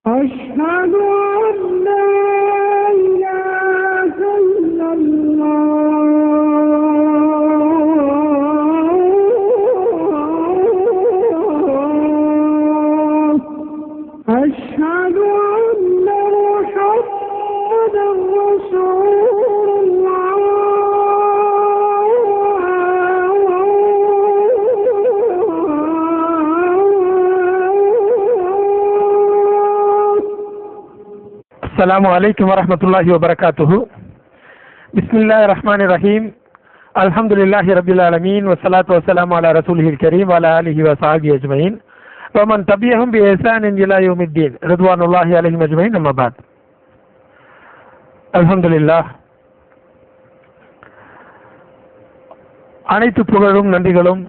أشهد أن لا إله إلا الله أشهد أن محمدا رسول الله السلام عليكم ورحمة الله وبركاته. بسم الله الرحمن الرحيم. الحمد لله رب العالمين والصلاة والسلام على رسوله الكريم وعلى آله وصحبه أجمعين ومن تبعهم بإحسان إلى يوم الدين رضوان الله عليهم أجمعين. أما بعد. அல்ஹம்துலில்லாஹ், அனைத்து புகழும் நன்றிகளும்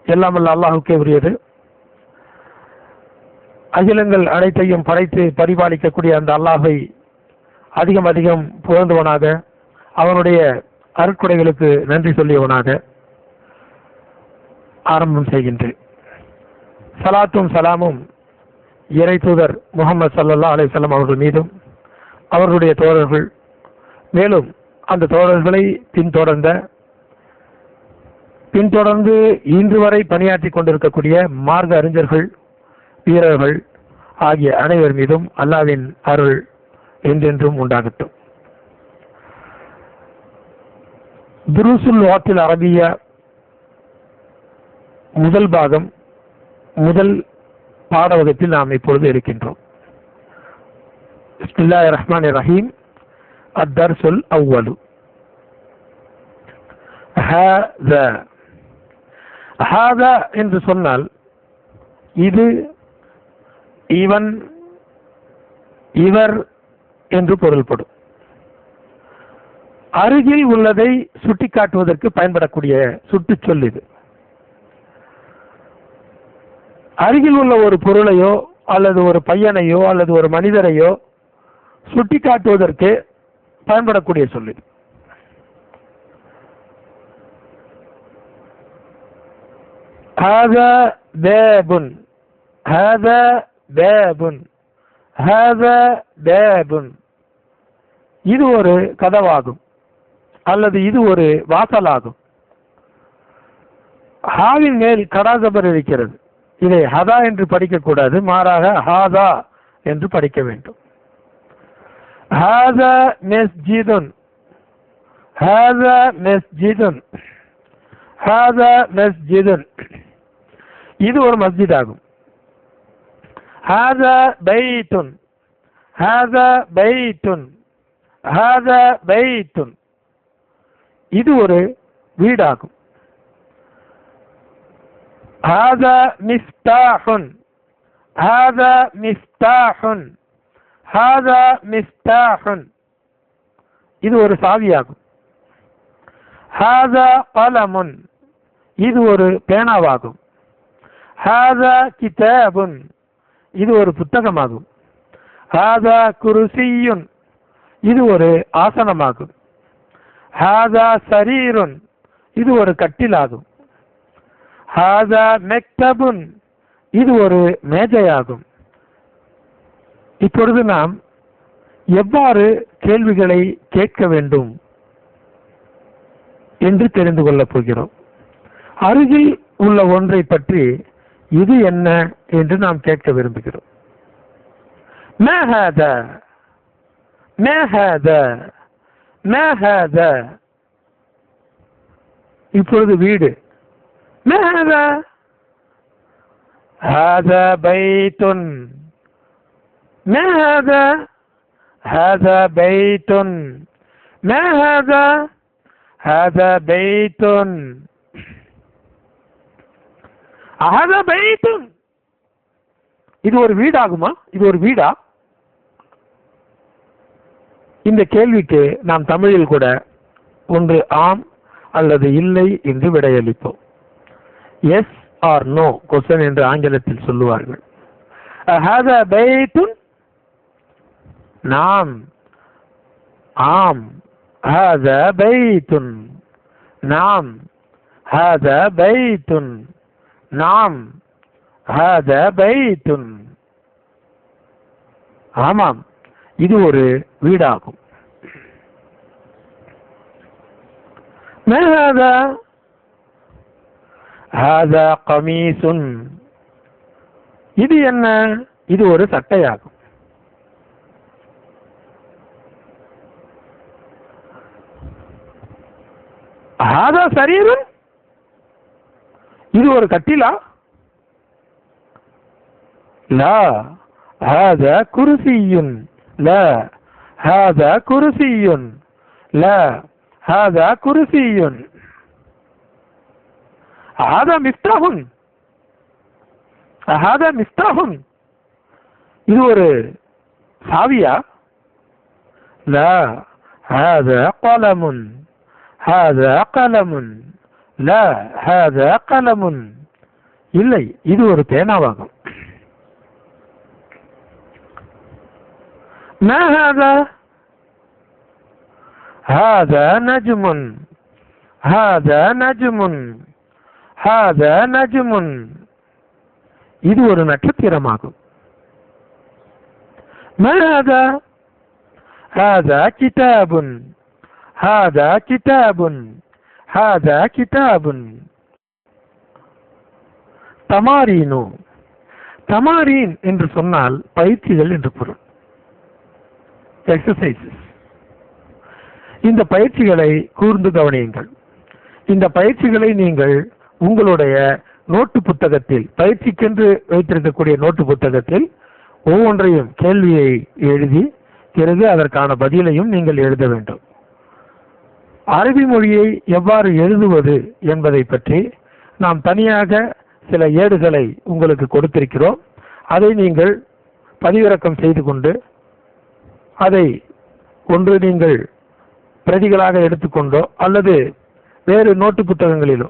எல்லாம் வல்ல அல்லாஹ்வுக்கே உரியது. அகிலங்கள் அனைத்தையும் படைத்து பரிபாலிக்கக்கூடிய அந்த அல்லாஹை அதிகம் அதிகம் புகழ்ந்தவனாக, அவனுடைய அருட்கொடைகளுக்கு நன்றி சொல்லியவனாக ஆரம்பம் செய்கின்றேன். சலாத்தும் சலாமும் இறை தூதர் முகமது ஸல்லல்லாஹு அலைஹி வஸல்லம் அவர்கள் மீதும், அவர்களுடைய தோழர்கள், மேலும் அந்த தோழர்களை பின்தொடர்ந்து இன்று வரை பணியாற்றி கொண்டிருக்கக்கூடிய மார்க்க அறிஞர்கள், வீரர்கள் ஆகிய அனைவர் மீதும் அல்லாஹ்வின் அருள் என்றென்றும் உண்டாகட்டும். துருசுல் லுகத்தில் அரபியா முதல் பாகம், முதல் பாட வகுப்பில் நாம் இப்பொழுது இருக்கின்றோம். பிஸ்மில்லாஹிர் ரஹ்மானிர் ரஹீம். அத்தர்சுல் அவ்வலு. ஹாதா என்று சொன்னால் இது, இவன், இவர் என்று பொருள்படும். அருகில் உள்ளதை சுட்டிக்காட்டுவதற்கு பயன்படக்கூடிய சுட்டுச்சொல் இது. அருகில் உள்ள ஒரு பொருளையோ அல்லது ஒரு பையனையோ அல்லது ஒரு மனிதரையோ சுட்டிக்காட்டுவதற்கு பயன்படக்கூடிய சொல் இது. ஹாதா பேபுன், ஹாதா பேபுன், ஹாதா பேபுன். இது ஒரு கதவாகும் அல்லது இது ஒரு வாசலாகும். ஹாவின் மேல் கடாசபர் இருக்கிறது. இதை ஹதா என்று படிக்கக்கூடாது, மாறாக ஹாதா என்று படிக்க வேண்டும். ஹாதா மஸ்ஜிதுன், ஹாதா மஸ்ஜிதுன், ஹாதா மஸ்ஜிதுன். இது ஒரு மஸ்ஜித் ஆகும். ஹாதா பைத்துன், ஹாதா பைத்துன், ஹாதா பைத்துன். இது ஒரு வீடாகும். ஹாதா மிஃப்தாஹுன், ஹாதா மிஃப்தாஹுன், ஹாதா மிஃப்தாஹுன். இது ஒரு சாவியாகும். ஹாதா கலமுன். இது ஒரு பேனாவாகும். ஹாதா கிதாபுன். இது ஒரு புத்தகமாகும். ஹாதா குர்சியுன். இது ஒரு ஆசனமாகும். ஹாதா சரீருன். இது ஒரு கட்டிலாகும். ஹாதா மெக்தபுன். இது ஒரு மேஜையாகும். இப்பொழுது நாம் எவ்வாறு கேள்விகளை கேட்க வேண்டும் என்று தெரிந்து கொள்ளப் போகிறோம். அருகில் உள்ள ஒன்றை பற்றி இது என்ன என்று நாம் கேட்க விரும்புகிறோம். மா ஹாதா, மா ஹாதா, மா ஹாதா. இப்பொழுது வீடு. மா ஹாதா, ஹாதா பைத்துன். மா ஹாதா, ஹாதா பைத்துன். மா ஹாதா, ஹாதா பைத்துன். ஹாதா பைத்துன். இது ஒரு வீடாகுமா? இது ஒரு வீடா? இந்த கேள்விக்கு நாம் தமிழில் கூட ஒன்று ஆம் அல்லது இல்லை என்று விடையளிப்போம். எஸ் ஆர் நோ கொஸ்டின் என்று ஆங்கிலத்தில் சொல்லுவார்கள். ஹாதா பைத்துன். நாம். ஆம். ஹாதா பைத்துன். நாம். ஹாதா பைத்துன். நாம். ஹாதா பைத்துன். ஆமாம், இது ஒரு வீடாகும். மா ஹாதா? ஹாதா கமீசுன். இது என்ன? இது ஒரு சட்டையாகும். ஹாதா சரீரன். இது ஒரு கட்டிலா? லா, ஹாதா குர்சியுன். லா, ஹாதா குர்சியுன். லா, ஹாதா குர்சியுன். ஹாதா மிஃப்தாஹுன். ஹாதா மிஃப்தாஹுன். இது ஒரு சாவியா? லா, ஹாதா கலமுன். ஹாதா கலமுன். லா, ஹாதா கலமுன். இல்லை, இது ஒரு பேனாவாகும். மா ஹாதா? ஹாதா நஜ்முன். ஹாதா நஜ்முன். ஹாதா நஜ்முன். இது ஒரு நட்சத்திரமாகும். மா ஹாதா? ஹாதா கிதாபுன். ஹாதா கிதாபுன். ஹாதா கிதாபுன். தமாரீனு. தமாரீன் என்று சொன்னால் பயிற்சிகள் என்று பொருள். எக்ஸசைசஸ். இந்த பயிற்சிகளை கூர்ந்து கவனியுங்கள். இந்த பயிற்சிகளை நீங்கள் உங்களுடைய நோட்டு புத்தகத்தில், பயிற்சிக்கென்று வைத்திருக்கக்கூடிய நோட்டு புத்தகத்தில் ஒவ்வொன்றையும் கேள்வியை எழுதி பிறகு அதற்கான பதிலையும் நீங்கள் எழுத வேண்டும். அரபி மொழியை எவ்வாறு எழுதுவது என்பதை பற்றி நாம் தனியாக சில ஏடுகளை உங்களுக்கு கொடுத்திருக்கிறோம். அதை நீங்கள் பதிவிறக்கம் செய்து கொண்டு அதை ஒன்று நீங்கள் பிரதிகளாக எடுத்துக்கொண்டோ அல்லது வேறு நோட்டு புத்தகங்களிலோ,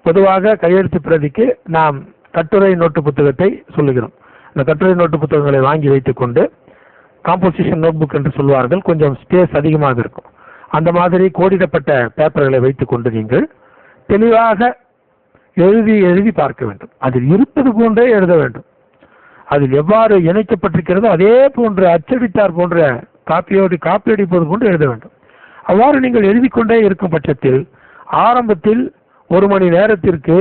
பொதுவாக கையெழுத்து பிரதிக்கு நாம் கட்டுரை நோட்டு புத்தகத்தை சொல்லுகிறோம். அந்த கட்டுரை நோட்டு புத்தகங்களை வாங்கி வைத்துக்கொண்டு, காம்போசிஷன் நோட் புக் என்று சொல்வார்கள், கொஞ்சம் ஸ்பேஸ் அதிகமாக இருக்கும், அந்த மாதிரி கோடிடப்பட்ட பேப்பர்களை வைத்துக்கொண்டு நீங்கள் தெளிவாக எழுதி எழுதி பார்க்க வேண்டும். அதில் இருப்பது போன்றே எழுத வேண்டும். அதில் எவ்வாறு இணைக்கப்பட்டிருக்கிறதோ அதே போன்று அச்சடித்தார் போன்ற காப்பி அடிப்பது போன்று எழுத வேண்டும். அவ்வாறு நீங்கள் எழுதிக்கொண்டே இருக்கும் பட்சத்தில் ஆரம்பத்தில் 1 மணி நேரத்திற்கு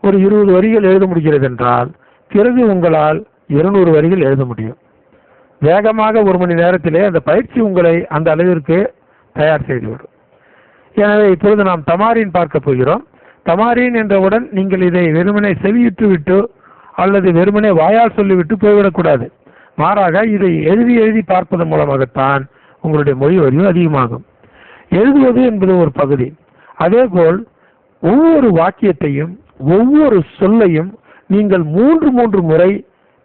ஒரு 20 வரிகள் எழுத முடிகிறது என்றால் பிறகு உங்களால் 200 வரிகள் எழுத முடியும். வேகமாக 1 மணி நேரத்திலே அந்த பயிற்சி உங்களை அந்த அளவிற்கு தயார் செய்துவிடும். எனவே இப்பொழுது நாம் தமாரீன் பார்க்க போகிறோம். தமாரீன் என்றவுடன் நீங்கள் இதை வெறுமனே செவியிட்டு விட்டு அல்லது வெறுமனே வாயால் சொல்லிவிட்டு போய்விடக்கூடாது. மாறாக இதை எழுதி எழுதி பார்ப்பதன் மூலமாகத்தான் உங்களுடைய மொழி வலிமை அதிகமாகும். எழுதுவது என்பது ஒரு பகுதி. அதேபோல் ஒவ்வொரு வாக்கியத்தையும் ஒவ்வொரு சொல்லையும் நீங்கள் 3 முறை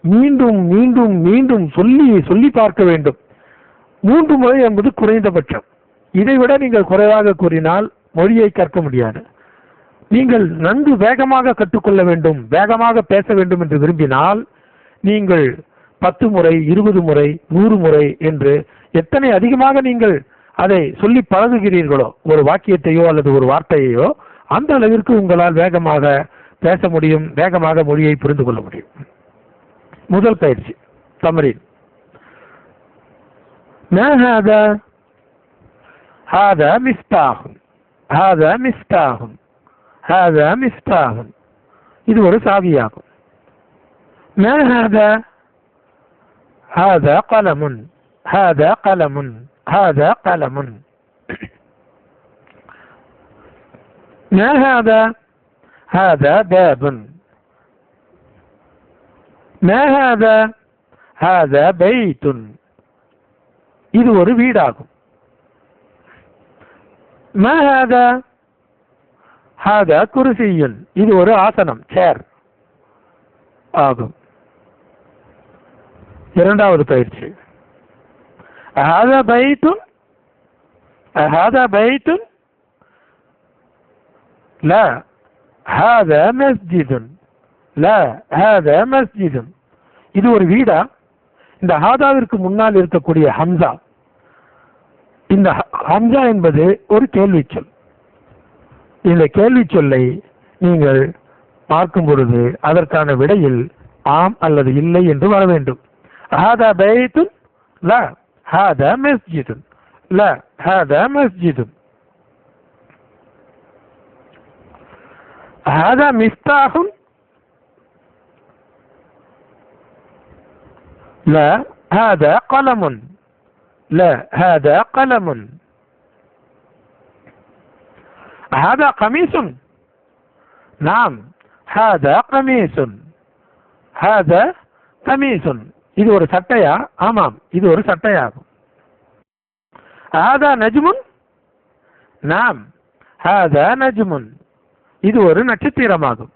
மீண்டும் மீண்டும் மீண்டும் சொல்லி பார்க்க வேண்டும். 3 முறை என்பது குறைந்தபட்சம். இதைவிட நீங்கள் குறைவாக கூறினால் மொழியை கற்க முடியாது. நீங்கள் நன்கு வேகமாக கற்றுக்கொள்ள வேண்டும், வேகமாக பேச வேண்டும் என்று விரும்பினால் நீங்கள் 10 முறை 20 முறை 100 முறை என்று எத்தனை அதிகமாக நீங்கள் அதை சொல்லி பழகுகிறீர்களோ ஒரு வாக்கியத்தையோ அல்லது ஒரு வார்த்தையோ அந்த அளவிற்கு உங்களால் வேகமாக பேச முடியும், வேகமாக மொழியை புரிந்து கொள்ள முடியும். முதல் பயிற்சி தமரீன். மா ஹாதா? ஹாதா மிஃப்தாஹுன். ஹாதா மிஃப்தாஹுன். ஹாதா மிஃப்தாஹுன். இது ஒரு சாவியாகும். மா ஹாதா? ஹாதா கலமுன். ஹாதா கலமுன். ஹாதா கலமுன். மா ஹாதா? ஹாதா பாபுன். மா ஹாதா? ஹாதா பைத்துன். இது ஒரு வீடாகும். மா ஹாதா? ஹாதா குர்சியுன். இது ஒரு ஆசனம், சேர் ஆகும். இரண்டாவது பயிற்சி. ஹாதா பைத்துன். ஹாதா பைத்துன். லா, ஹாதா மஸ்ஜிதுன். லா, ஹாதா மஸ்ஜிதுன். இது ஒரு வீடா? இந்த ஹாதாவிற்கு முன்னால் இருக்கக்கூடிய ஹம்சா, இந்த ஹம்சா என்பது ஒரு கேள்வி சொல். இந்த கேள்வி சொல்லை நீங்கள் பார்க்கும் பொழுது அதற்கான விடையில் ஆம் அல்லது இல்லை என்று வர வேண்டும். ஹாதா பைத்துன் லா ஹாதா மஸ்ஜிதுன். லா ஹாதா மஸ்ஜிதுன். ஹாதா மிஃப்தாஹுன். லா ஹாதா கலமுன். லா ஹாதா கலமுன். ஹாதா கமீசுன். நாம் ஹாதா கமீசுன். ஹாதா கமீசுன். இது ஒரு சட்டையா? ஆமாம், இது ஒரு சட்டையாகும். ஹாதா நஜ்முன். நாம் ஹாதா நஜ்முன். இது ஒரு நட்சத்திரமாகும்.